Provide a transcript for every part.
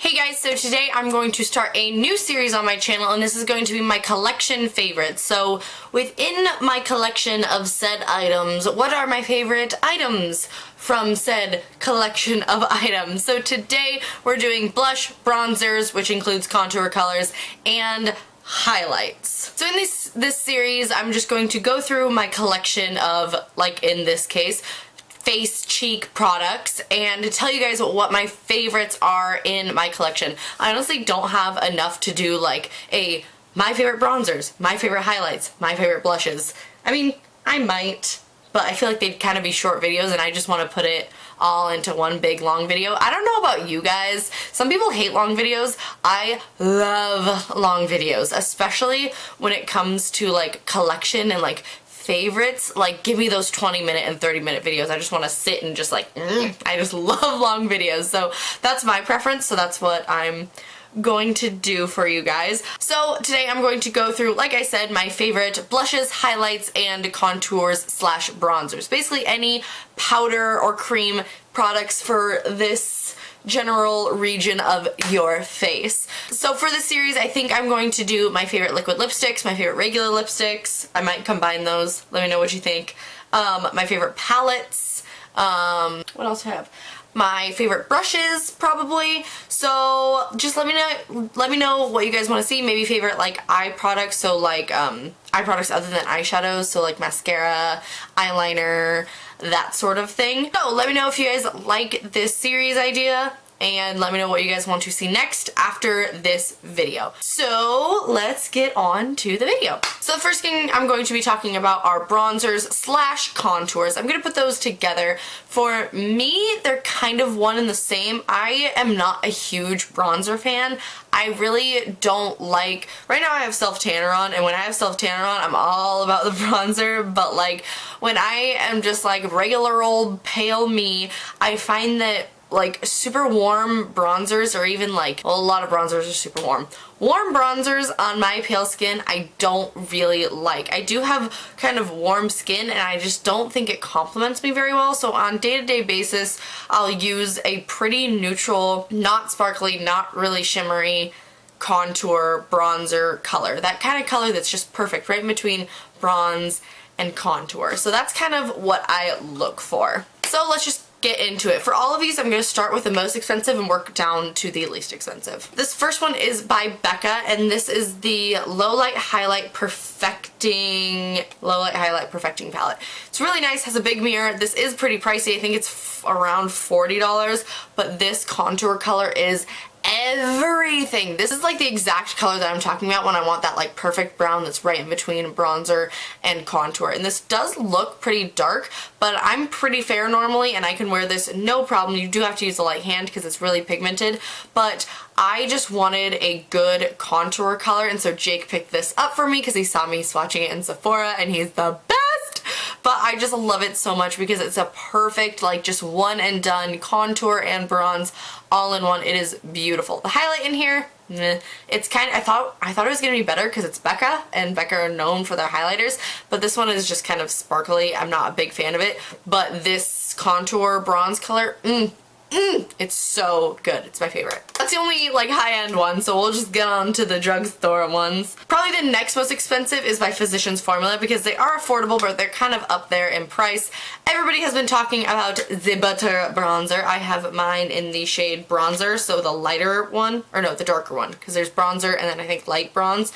Hey guys, so today I'm going to start a new series on my channel, and this is going to be my collection favorites. So within my collection of said items, what are my favorite items from said collection of items? So today we're doing blush, bronzers, which includes contour colors, and highlights. So in this series, I'm just going to go through my collection of, like in this case, face cheek products and to tell you guys what my favorites are in my collection. I honestly don't have enough to do like my favorite bronzers, my favorite highlights, my favorite blushes. I mean, I might, but I feel like they'd kind of be short videos and I just want to put it all into one big long video. I don't know about you guys. Some people hate long videos. I love long videos, especially when it comes to like collection and like favorites. Like, give me those 20-minute and 30-minute videos. I just want to sit and just like, I just love long videos. So that's my preference. So that's what I'm going to do for you guys. So today I'm going to go through, like I said, my favorite blushes, highlights, and contours slash bronzers. Basically any powder or cream products for this general region of your face. So for this series, I think I'm going to do my favorite liquid lipsticks, my favorite regular lipsticks. I might combine those. Let me know what you think. My favorite palettes. What else do I have? My favorite brushes, probably. So just let me know what you guys want to see. Maybe favorite like eye products, so like eye products other than eyeshadows, so like mascara, eyeliner, that sort of thing. So let me know if you guys like this series idea, and let me know what you guys want to see next after this video. So let's get on to the video. So the first thing I'm going to be talking about are bronzers slash contours. I'm going to put those together. For me, they're kind of one and the same. I am not a huge bronzer fan. I really don't like, right now I have self-tanner on, and when I have self-tanner on, I'm all about the bronzer, but like when I am just like regular old pale me, I find that like super warm bronzers, or even like, well, a lot of bronzers are super warm. Warm bronzers on my pale skin I don't really like. I do have kind of warm skin and I just don't think it complements me very well. So on day-to-day basis, I'll use a pretty neutral, not sparkly, not really shimmery contour bronzer color. That kind of color that's just perfect, right in between bronze and contour. So that's kind of what I look for. So let's just get into it. For all of these, I'm going to start with the most expensive and work down to the least expensive. This first one is by Becca, and this is the Low Light Highlight Perfecting palette. It's really nice, has a big mirror. This is pretty pricey. I think it's around $40, but this contour color is everything. This is like the exact color that I'm talking about when I want that like perfect brown that's right in between bronzer and contour. And this does look pretty dark, but I'm pretty fair normally and I can wear this no problem. You do have to use a light hand because it's really pigmented, but I just wanted a good contour color, and so Jake picked this up for me because he saw me swatching it in Sephora and he's the best. But I just love it so much because it's a perfect, like, just one and done contour and bronze all in one. It is beautiful. The highlight in here, it's kind of, I thought it was gonna be better because it's Becca, and Becca are known for their highlighters, but this one is just kind of sparkly. I'm not a big fan of it, but this contour bronze color, it's so good. It's my favorite. That's the only like high-end one, so we'll just get on to the drugstore ones. Probably the next most expensive is by Physicians Formula because they are affordable, but they're kind of up there in price. Everybody has been talking about the Butter Bronzer. I have mine in the shade Bronzer, so the lighter one, or no, the darker one, because there's bronzer and then I think light bronze.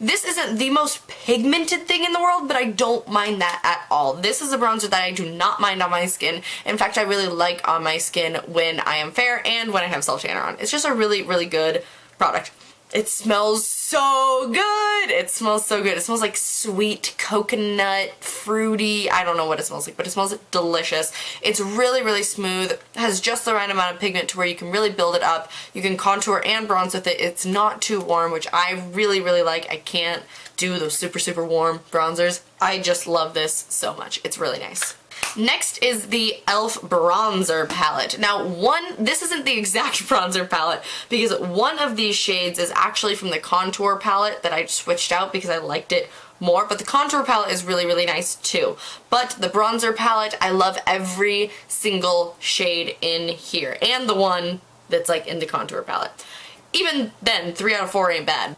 This isn't the most pigmented thing in the world, but I don't mind that at all. This is a bronzer that I do not mind on my skin. In fact, I really like on my skin when I am fair and when I have self-tanner on. It's just a really, really good product. It smells so good. It smells so good. It smells like sweet coconut, fruity. I don't know what it smells like, but it smells delicious. It's really, really smooth. It has just the right amount of pigment to where you can really build it up. You can contour and bronze with it. It's not too warm, which I really, really like. I can't do those super, super warm bronzers. I just love this so much. It's really nice. Next is the e.l.f. bronzer palette. Now this isn't the exact bronzer palette because one of these shades is actually from the contour palette that I switched out because I liked it more, but the contour palette is really, really nice too. But the bronzer palette, I love every single shade in here, and the one that's like in the contour palette. Even then, 3 out of 4 ain't bad.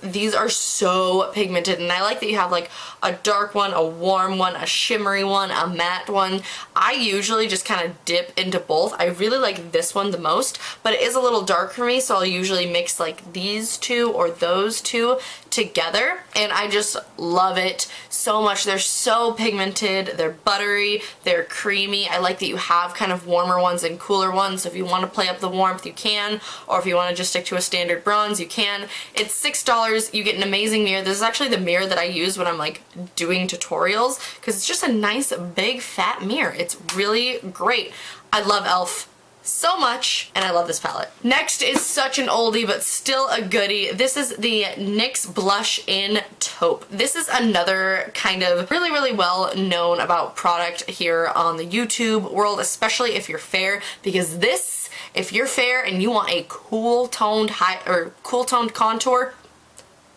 These are so pigmented, and I like that you have like a dark one, a warm one, a shimmery one, a matte one. I usually just kind of dip into both. I really like this one the most, but it is a little dark for me, so I'll usually mix like these two or those two together, and I just love it so much. They're so pigmented, they're buttery, they're creamy. I like that you have kind of warmer ones and cooler ones, so if you want to play up the warmth, you can, or if you want to just stick to a standard bronze, you can. It's $6. You get an amazing mirror. This is actually the mirror that I use when I'm like doing tutorials, because it's just a nice big fat mirror. It's really great. I love e.l.f. so much, and I love this palette. Next is such an oldie but still a goodie. This is the NYX Blush in Taupe. This is another kind of really well known about product here on the YouTube world, especially if you're fair, because this, if you're fair and you want a cool toned contour,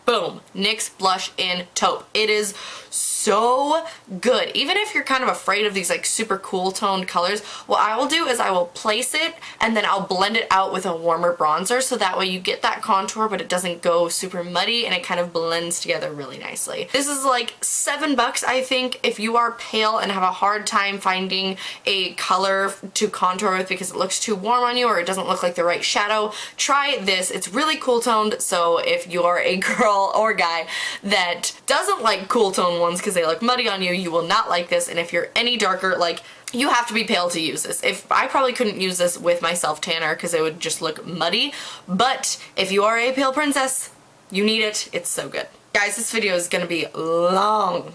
boom, NYX Blush in Taupe. It is so good. Even if you're kind of afraid of these like super cool toned colors, what I will do is I will place it and then I'll blend it out with a warmer bronzer, so that way you get that contour but it doesn't go super muddy and it kind of blends together really nicely. This is like $7, I think. If you are pale and have a hard time finding a color to contour with because it looks too warm on you or it doesn't look like the right shadow, try this. It's really cool toned, so if you are a girl or guy that doesn't like cool toned ones because they look muddy on you, you will not like this. And if you're any darker, like, you have to be pale to use this. If I probably couldn't use this with my self tanner because it would just look muddy, but if you are a pale princess, you need it. It's so good. Guys, this video is gonna be long.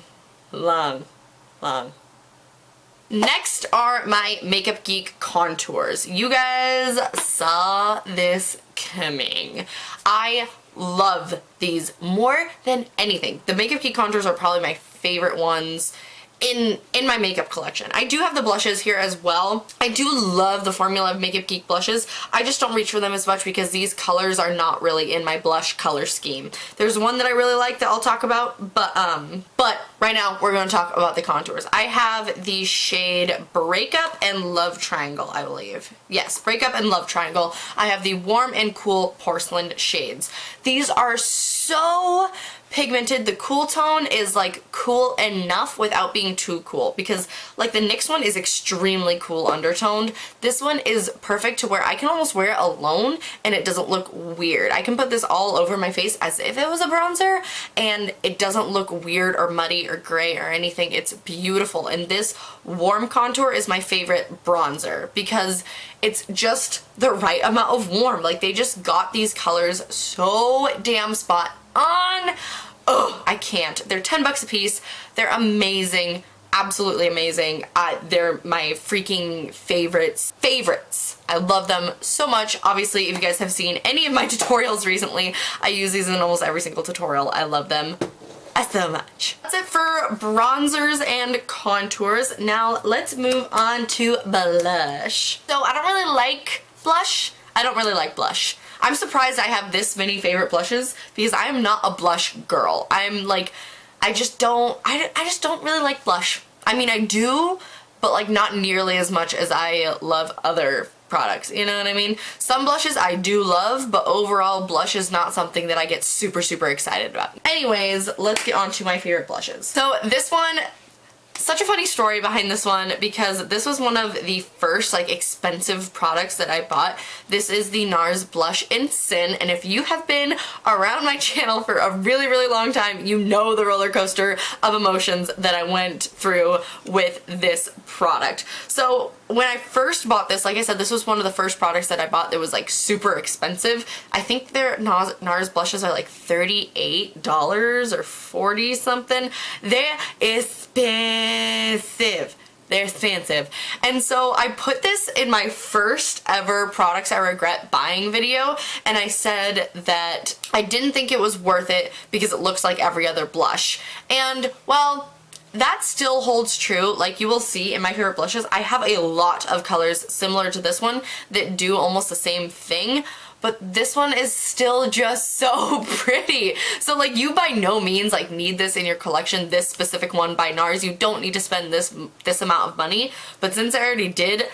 Next are my Makeup Geek contours. You guys saw this coming. I love these more than anything. The Makeup Geek contours are probably my favorite ones in my makeup collection. I do have the blushes here as well. I do love the formula of Makeup Geek blushes. I just don't reach for them as much because these colors are not really in my blush color scheme. There's one that I really like that I'll talk about, but right now we're going to talk about the contours. I have the shade Breakup and Love Triangle, I believe. Yes, Breakup and Love Triangle. I have the Warm and Cool Porcelain shades. These are so pigmented. The cool tone is like cool enough without being too cool, because like the NYX one is extremely cool undertoned. This one is perfect to where I can almost wear it alone and it doesn't look weird. I can put this all over my face as if it was a bronzer and it doesn't look weird or muddy or gray or anything. It's beautiful, and this warm contour is my favorite bronzer because it's just the right amount of warm. Like, they just got these colors so damn spot on. Oh, I can't. They're $10 a piece. They're amazing. Absolutely amazing. They're my freaking favorites. I love them so much. Obviously, if you guys have seen any of my tutorials recently, I use these in almost every single tutorial. I love them so much. That's it for bronzers and contours. Now let's move on to blush. So I don't really like blush. I'm surprised I have this many favorite blushes because I am not a blush girl. I'm like, I just don't really like blush. I mean, I do, but like not nearly as much as I love other products, you know what I mean? Some blushes I do love, but overall blush is not something that I get super excited about. Anyways, let's get on to my favorite blushes. So this one, such a funny story behind this one because this was one of the first like expensive products that I bought. This is the Nars Blush in Sin, and if you have been around my channel for a really long time, you know the roller coaster of emotions that I went through with this product. So when I first bought this, like I said, this was one of the first products that I bought that was like super expensive. I think their Nars blushes are like $38 or 40 something. They're expensive. They're expensive. And so I put this in my first ever products I regret buying video, and I said that I didn't think it was worth it because it looks like every other blush. And well, that still holds true. Like you will see in my favorite blushes, I have a lot of colors similar to this one that do almost the same thing, but this one is still just so pretty. So like, you by no means like need this in your collection, this specific one by Nars. You don't need to spend this amount of money, but since I already did,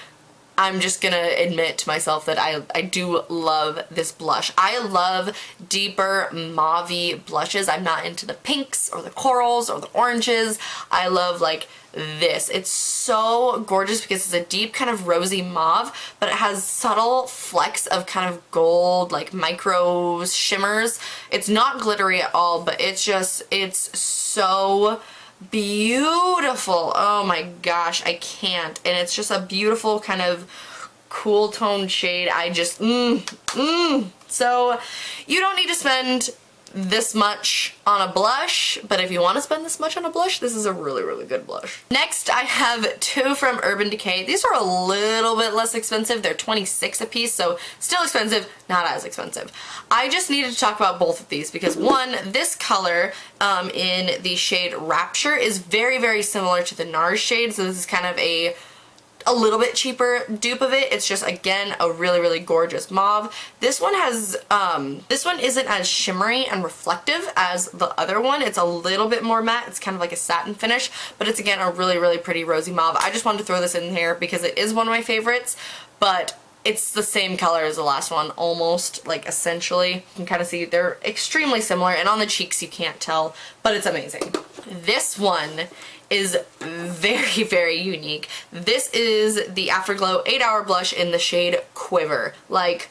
I'm just gonna admit to myself that I do love this blush. I love deeper mauve-y blushes. I'm not into the pinks or the corals or the oranges. I love like this. It's so gorgeous because it's a deep kind of rosy mauve, but it has subtle flecks of kind of gold, like micro shimmers. It's not glittery at all, but it's so beautiful. Oh my gosh, I can't. And it's just a beautiful kind of cool toned shade. I just, So you don't need to spend this much on a blush, but if you want to spend this much on a blush, this is a really, really good blush. Next, I have two from Urban Decay. These are a little bit less expensive. They're $26 a piece, so still expensive, not as expensive. I just needed to talk about both of these because one, this color in the shade Rapture is very, very similar to the Nars shade, so this is kind of a little bit cheaper dupe of it. It's just, again, a really, really gorgeous mauve. This one has, this one isn't as shimmery and reflective as the other one. It's a little bit more matte. It's kind of like a satin finish, but it's, again, a really, really pretty rosy mauve. I just wanted to throw this in here because it is one of my favorites, but it's the same color as the last one, almost, like, essentially. You can kind of see they're extremely similar, and on the cheeks you can't tell, but it's amazing. This one is very, very unique. This is the Afterglow 8-Hour Blush in the shade Quiver. Like,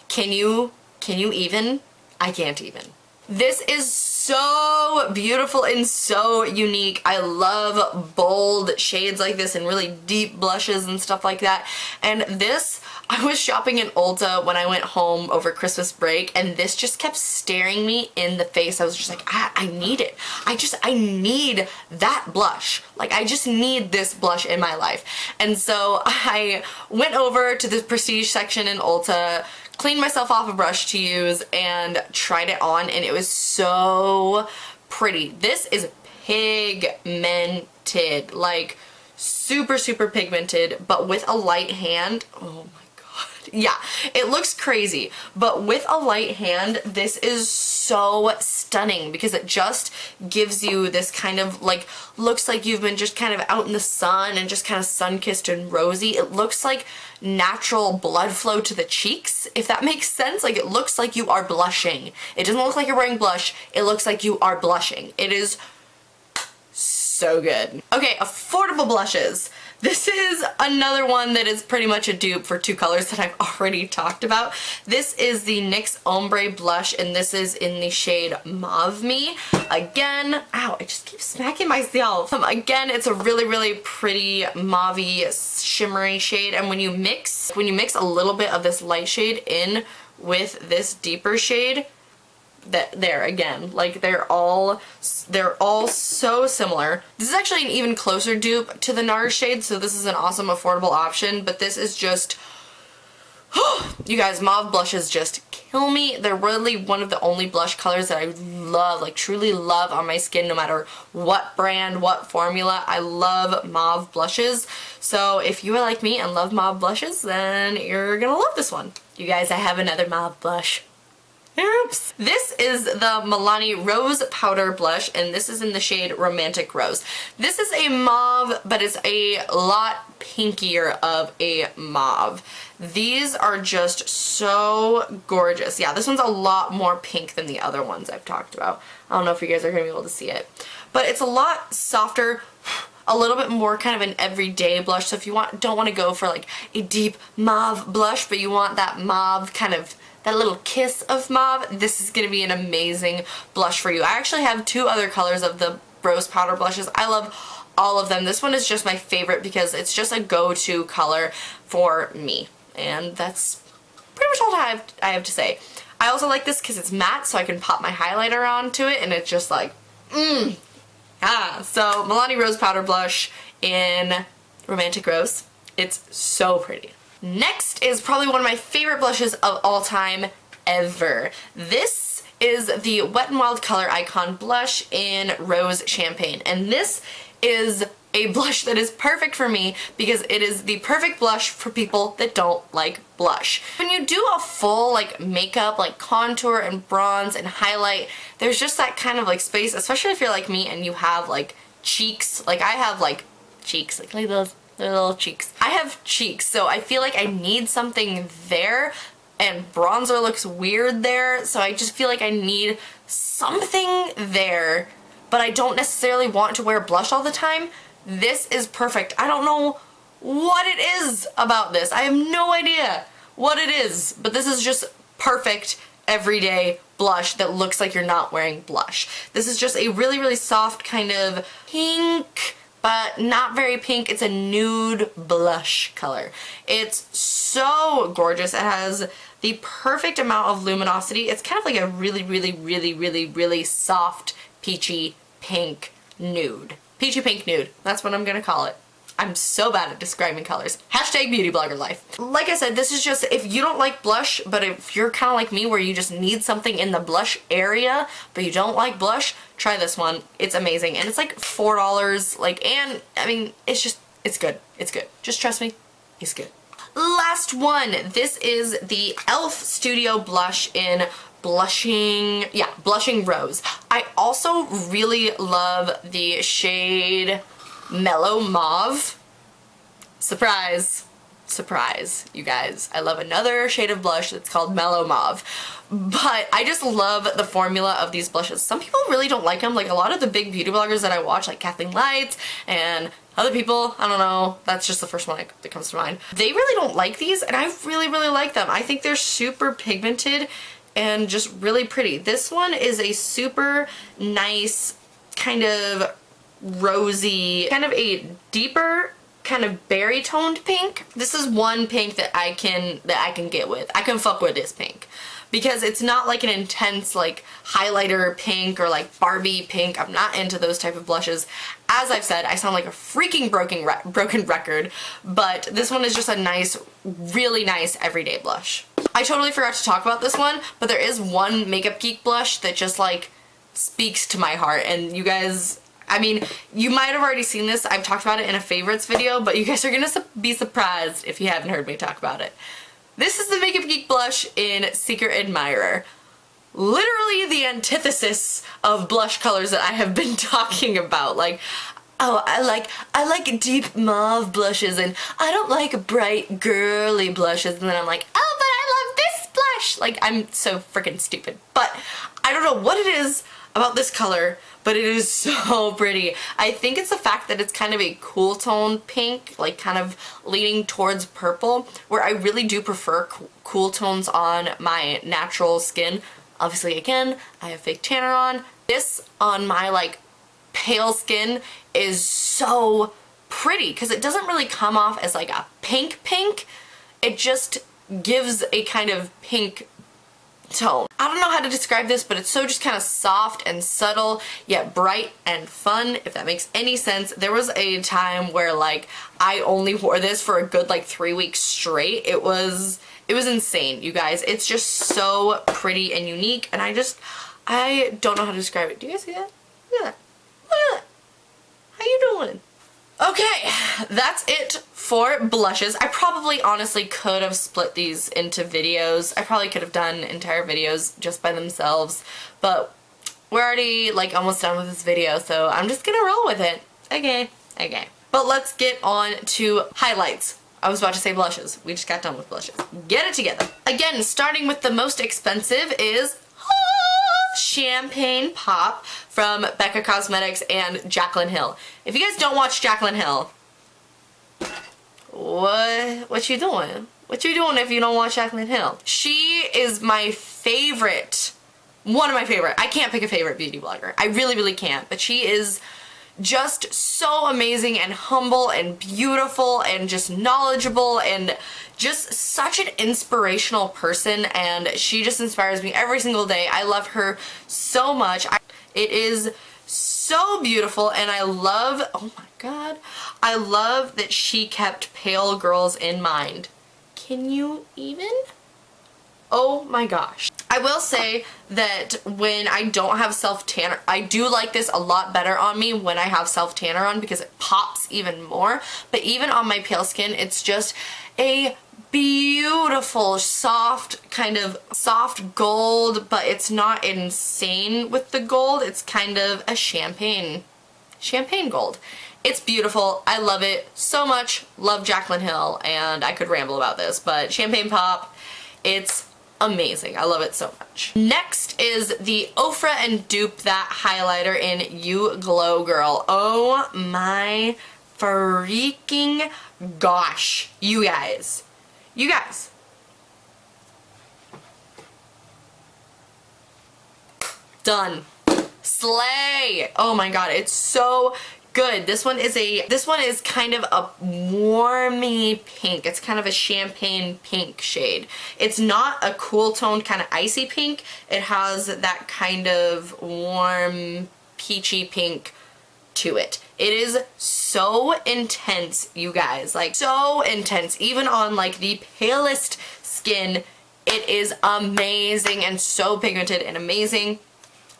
can you even? I can't even. This is so beautiful and so unique. I love bold shades like this and really deep blushes and stuff like that. And this, I was shopping in Ulta when I went home over Christmas break, and this just kept staring me in the face. I was just like, I need it. I need that blush. Like, I just need this blush in my life. And so I went over to the prestige section in Ulta, cleaned myself off a brush to use, and tried it on, and it was so pretty. This is pigmented, like super, super pigmented, but with a light hand. Oh my god. Yeah, it looks crazy, but with a light hand, this is so stunning because it just gives you this kind of, like, looks like you've been just kind of out in the sun and just kind of sun-kissed and rosy. It looks like natural blood flow to the cheeks, if that makes sense. Like, it looks like you are blushing. It doesn't look like you're wearing blush. It looks like you are blushing. It is so good. Okay, affordable blushes. This is another one that is pretty much a dupe for two colors that I've already talked about. This is the NYX Hombre Blush, and this is in the shade Mauve Me. Again, ow, I just keep smacking myself. Again, it's a really, really pretty mauve-y, shimmery shade, and when you mix a little bit of this light shade in with this deeper shade, that there again, like, they're all so similar. This is actually an even closer dupe to the Nars shade, so this is an awesome affordable option, but this is just, you guys, mauve blushes just kill me. They're really one of the only blush colors that I love, like truly love on my skin, no matter what brand, what formula. I love mauve blushes, so if you are like me and love mauve blushes, then you're gonna love this one. You guys, I have another mauve blush. Oops. This is the Milani Rose Powder Blush, and this is in the shade Romantic Rose. This is a mauve, but it's a lot pinkier of a mauve. These are just so gorgeous. Yeah, this one's a lot more pink than the other ones I've talked about. I don't know if you guys are going to be able to see it, but it's a lot softer, a little bit more kind of an everyday blush. So if you don't want to go for like a deep mauve blush, but you want that mauve kind of, that little kiss of mauve, this is going to be an amazing blush for you. I actually have two other colors of the rose powder blushes. I love all of them. This one is just my favorite because it's just a go-to color for me. And that's pretty much all I have to say. I also like this because it's matte, so I can pop my highlighter onto it, and it's just like, so Milani Rose Powder Blush in Romantic Rose. It's so pretty. Next is probably one of my favorite blushes of all time ever. This is the Wet n Wild Color Icon Blush in Rose Champagne, and this is a blush that is perfect for me because it is the perfect blush for people that don't like blush. When you do a full like makeup, like contour and bronze and highlight, there's just that kind of like space, especially if you're like me and you have like cheeks. Like, I have like cheeks, like those. their little cheeks. I have cheeks, so I feel like I need something there, and bronzer looks weird there, so I just feel like I need something there, but I don't necessarily want to wear blush all the time. This is perfect. I don't know what it is about this. I have no idea what it is, but this is just perfect everyday blush that looks like you're not wearing blush. This is just a really, really soft kind of pink, but not very pink. It's a nude blush color. It's so gorgeous. It has the perfect amount of luminosity. It's kind of like a really, really, really, really, really soft peachy pink nude. Peachy pink nude. That's what I'm gonna call it. I'm so bad at describing colors. Hashtag beauty blogger life. Like I said, this is just, if you don't like blush, but if you're kind of like me where you just need something in the blush area, but you don't like blush, try this one. It's amazing. And it's like $4, like, and I mean, it's just, it's good. It's good. Just trust me, it's good. Last one. This is the e.l.f. Studio Blush in Blushing Rose. I also really love the shade Mellow Mauve. Surprise. Surprise, you guys. I love another shade of blush that's called Mellow Mauve. But I just love the formula of these blushes. Some people really don't like them. Like a lot of the big beauty bloggers that I watch, like Kathleen Lights and other people, I don't know, that's just the first one that comes to mind. They really don't like these, and I really, really like them. I think they're super pigmented and just really pretty. This one is a super nice kind of rosy, kind of a deeper kind of berry toned pink. This is one pink that I can get with. I can fuck with this pink because it's not like an intense like highlighter pink or like Barbie pink. I'm not into those type of blushes. As I've said, I sound like a freaking broken record, but this one is just a nice, really nice everyday blush. I totally forgot to talk about this one, but there is one Makeup Geek blush that just like speaks to my heart, and you guys, I mean, you might have already seen this. I've talked about it in a favorites video, but you guys are gonna be surprised if you haven't heard me talk about it. This is the Makeup Geek blush in Secret Admirer. Literally the antithesis of blush colors that I have been talking about. Like, oh, I like deep mauve blushes, and I don't like bright girly blushes. And then I'm like, oh, but I love this blush. Like, I'm so freaking stupid. But I don't know what it is about this color, but it is so pretty. I think it's the fact that it's kind of a cool tone pink, like kind of leaning towards purple, where I really do prefer cool tones on my natural skin. Obviously, again, I have fake tanner on. This on my like pale skin is so pretty because it doesn't really come off as like a pink pink. It just gives a kind of pink tone. I don't know how to describe this, but it's so just kind of soft and subtle, yet bright and fun, if that makes any sense. There was a time where like I only wore this for a good like 3 weeks straight. It was insane, you guys. It's just so pretty and unique, and I don't know how to describe it. Do you guys see that? Look at that. Look at that. How you doing? Okay, that's it for blushes. I probably honestly could have split these into videos. I probably could have done entire videos just by themselves, but we're already like almost done with this video, so I'm just gonna roll with it. Okay. But let's get on to highlights. I was about to say blushes. We just got done with blushes. Get it together. Again, starting with the most expensive is Champagne Pop from Becca Cosmetics and Jaclyn Hill. If you guys don't watch Jaclyn Hill, what you doing? What you doing if you don't watch Jaclyn Hill? She is my favorite, one of my favorite. I can't pick a favorite beauty blogger. I really, really can't. But she is just so amazing and humble and beautiful and just knowledgeable and just such an inspirational person, and she just inspires me every single day. I love her so much. It is so beautiful, and I love, oh my god, I love that she kept pale girls in mind. Can you even? Oh my gosh. I will say that when I don't have self-tanner, I do like this a lot better on me when I have self-tanner on because it pops even more. But even on my pale skin, it's just a beautiful, soft, kind of soft gold, but it's not insane with the gold. It's kind of a champagne gold. It's beautiful. I love it so much. Love Jaclyn Hill, and I could ramble about this, but Champagne Pop, it's amazing. I love it so much. Next is the Ofra and Dupe That highlighter in You Glow Girl. Oh my freaking gosh. You guys. Done. Slay. Oh my god, it's so good. This one is kind of a warmy pink. It's kind of a champagne pink shade. It's not a cool toned kind of icy pink. It has that kind of warm peachy pink to it. It is so intense, you guys. Like, so intense. Even on like the palest skin, it is amazing and so pigmented and amazing.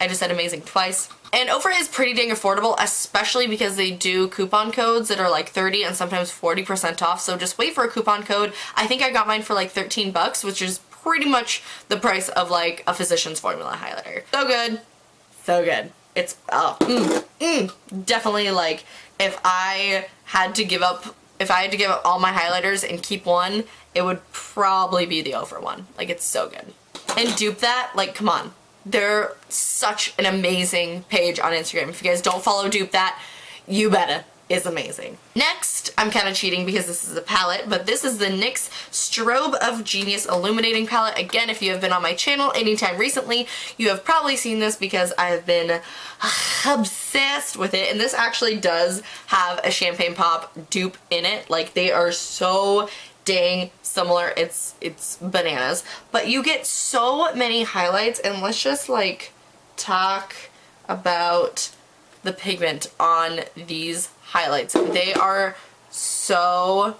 I just said amazing twice. And Ofra is pretty dang affordable, especially because they do coupon codes that are like 30 and sometimes 40% off, so just wait for a coupon code. I think I got mine for like 13 bucks, which is pretty much the price of like a Physicians Formula highlighter. So good. So good. It's, definitely like, if I had to give up all my highlighters and keep one, it would probably be the Ofra one. Like, it's so good. And Dupe That, like, come on. They're such an amazing page on Instagram. If you guys don't follow Dupe That, you better. It's amazing. Next, I'm kind of cheating because this is a palette, but this is the NYX Strobe of Genius Illuminating Palette. Again, if you have been on my channel anytime recently, you have probably seen this because I have been obsessed with it. And this actually does have a Champagne Pop dupe in it. Like, they are so dang similar. It's bananas. But you get so many highlights, and let's just like talk about the pigment on these highlights. They are so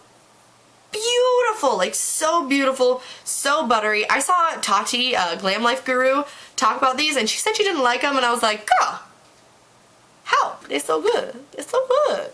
beautiful, like so beautiful, so buttery. I saw Tati, Glam Life Guru, talk about these, and she said she didn't like them, and I was like, girl, how? They're so good. They're so good.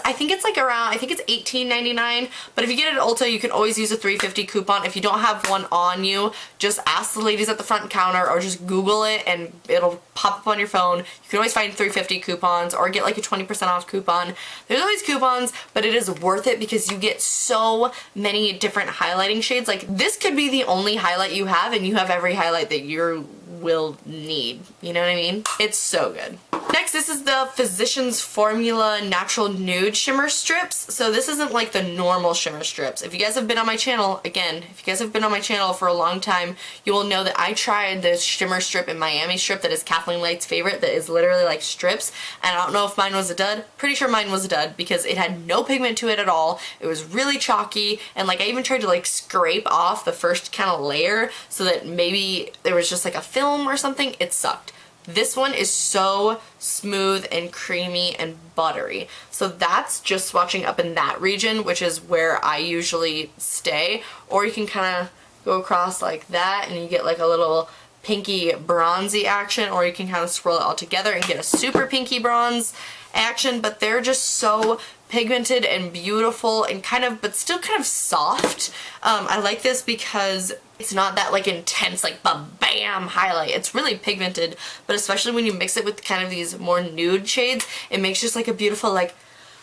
I think it's $18.99, but if you get it at Ulta, you can always use a $3.50 coupon. If you don't have one on you, just ask the ladies at the front counter or just Google it and it'll pop up on your phone. You can always find $3.50 coupons or get like a 20% off coupon. There's always coupons, but it is worth it because you get so many different highlighting shades. Like, this could be the only highlight you have, and you have every highlight that you will need. You know what I mean? It's so good. Next, this is the Physicians Formula Natural Nude Shimmer Strips. So this isn't like the normal shimmer strips. If you guys have been on my channel, again, if you guys have been on my channel for a long time, you will know that I tried this shimmer strip in Miami strip that is Kathleen Light's favorite, that is literally like strips, and I don't know if mine was a dud. Pretty sure mine was a dud because it had no pigment to it at all. It was really chalky, and like I even tried to like scrape off the first kind of layer so that maybe there was just like a film or something. It sucked. This one is so smooth and creamy and buttery. So that's just swatching up in that region, which is where I usually stay. Or you can kind of go across like that and you get like a little pinky bronzy action, or you can kind of swirl it all together and get a super pinky bronze action. But they're just so pigmented and beautiful and kind of, but still kind of soft. I like this because it's not that like intense like bam highlight. It's really pigmented, but especially when you mix it with kind of these more nude shades, it makes just like a beautiful like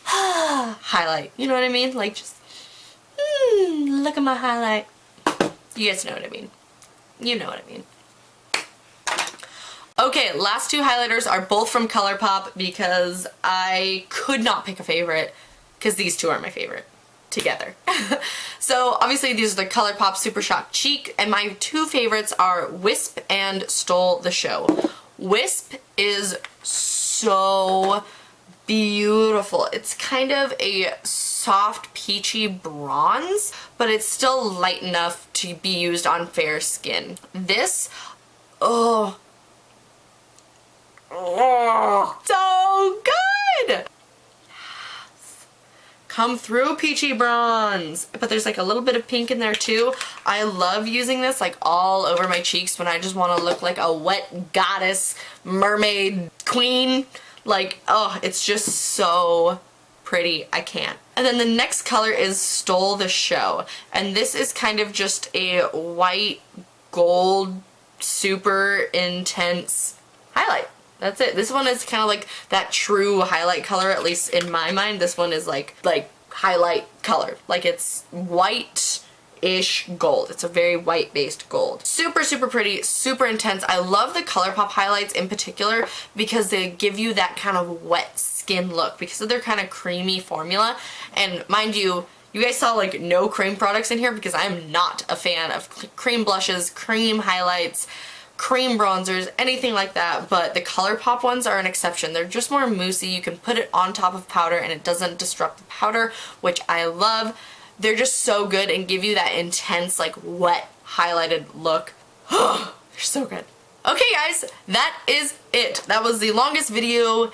highlight. You know what I mean? Like, just look at my highlight. You guys know what I mean. You know what I mean. Okay, last two highlighters are both from ColourPop because I could not pick a favorite because these two are my favorite together. So obviously these are the ColourPop Super Shock Cheek, and my two favorites are Wisp and Stole the Show. Wisp is so beautiful. It's kind of a soft peachy bronze, but it's still light enough to be used on fair skin. This, oh, so good! Come through peachy bronze, but there's like a little bit of pink in there too. I love using this like all over my cheeks when I just want to look like a wet goddess, mermaid, queen. Like, oh, it's just so pretty. I can't. And then the next color is Stole the Show, and this is kind of just a white gold super intense highlight. That's it. This one is kind of like that true highlight color, at least in my mind. This one is like highlight color. Like it's white-ish gold. It's a very white-based gold. Super, super pretty, super intense. I love the ColourPop highlights in particular because they give you that kind of wet skin look because of their kind of creamy formula. And mind you, you guys saw like no cream products in here because I'm not a fan of cream blushes, cream highlights, cream bronzers, anything like that, but the ColourPop ones are an exception. They're just more moussey. You can put it on top of powder and it doesn't disrupt the powder, which I love. They're just so good and give you that intense, like, wet, highlighted look. They're so good. Okay, guys, that is it. That was the longest video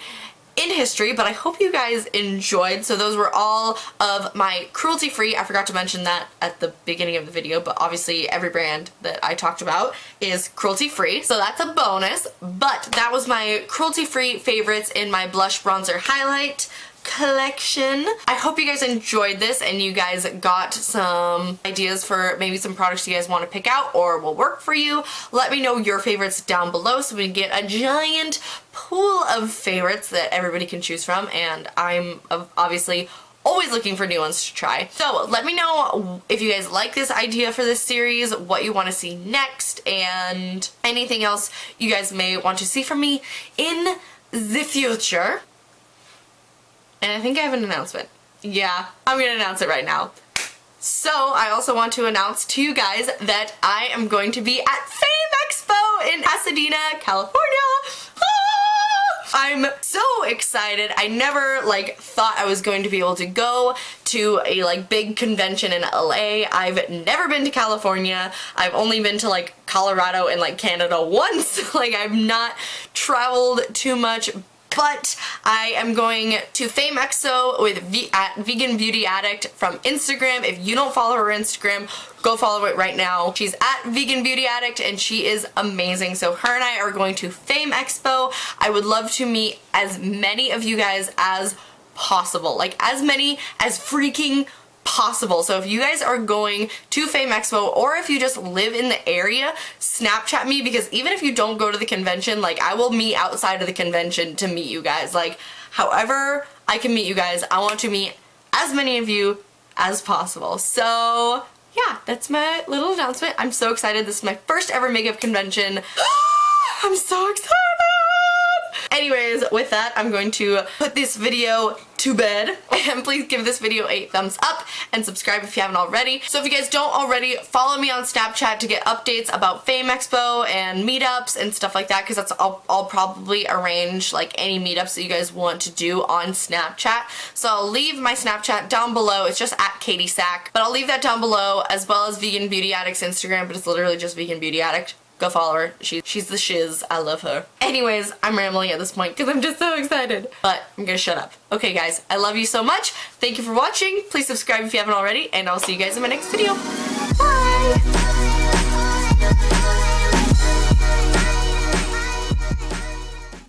in history, but I hope you guys enjoyed. So those were all of my cruelty-free. I forgot to mention that at the beginning of the video, but obviously every brand that I talked about is cruelty-free, so that's a bonus. But that was my cruelty-free favorites in my blush bronzer highlight collection. I hope you guys enjoyed this and you guys got some ideas for maybe some products you guys want to pick out or will work for you. Let me know your favorites down below so we can get a giant pool of favorites that everybody can choose from, and I'm obviously always looking for new ones to try. So let me know if you guys like this idea for this series, what you want to see next, and anything else you guys may want to see from me in the future. And I think I have an announcement. Yeah, I'm gonna announce it right now. So I also want to announce to you guys that I am going to be at Fame Expo in Pasadena, California. I'm so excited. I never thought I was going to be able to go to a big convention in LA. I've never been to California. I've only been to Colorado and Canada once. I've not traveled too much. But I am going to Fame Expo with at Vegan Beauty Addict from Instagram. If you don't follow her Instagram, go follow it right now. She's at Vegan Beauty Addict and she is amazing. So her and I are going to Fame Expo. I would love to meet as many of you guys as possible. As many as freaking possible. So if you guys are going to Fame Expo or if you just live in the area, Snapchat me, because even if you don't go to the convention, I will meet outside of the convention to meet you guys. However I can meet you guys, I want to meet as many of you as possible. So yeah, that's my little announcement. I'm so excited. This is my first ever makeup convention. I'm so excited! Anyways, with that, I'm going to put this video to bed. And please give this video a thumbs up and subscribe if you haven't already. So if you guys don't already, follow me on Snapchat to get updates about Fame Expo and meetups and stuff like that, because that's I'll probably arrange any meetups that you guys want to do on Snapchat. So I'll leave my Snapchat down below. It's just at Katie Sack, but I'll leave that down below, as well as Vegan Beauty Addict's Instagram, but it's literally just Vegan Beauty Addict. Go follow her. She's the shiz. I love her. Anyways, I'm rambling at this point because I'm just so excited. But I'm gonna shut up. Okay guys, I love you so much. Thank you for watching. Please subscribe if you haven't already, and I'll see you guys in my next video. Bye!